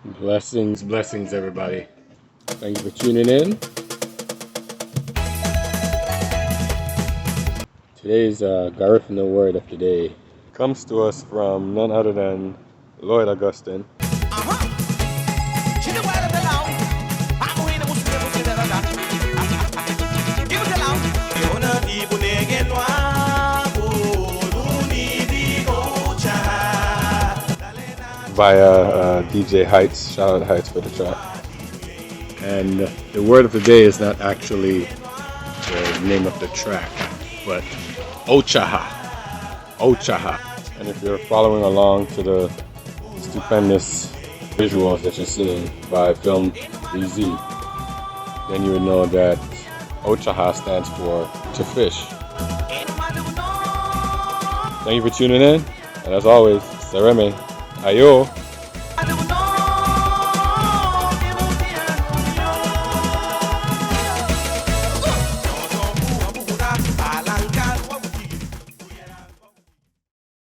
Blessings, blessings, everybody. Thank you for tuning in. Today's Garifuna word of the day comes to us from none other than Lloyd Augustine. Via DJ Heights. Shout out Heights for the track. And the word of the day is not actually the name of the track, but óuchaha. Óuchaha. And if you're following along to the stupendous visuals that you're seeing by Film BZ, then you would know that óuchaha stands for to fish. Thank you for tuning in, and as always, Sereme. Ayo.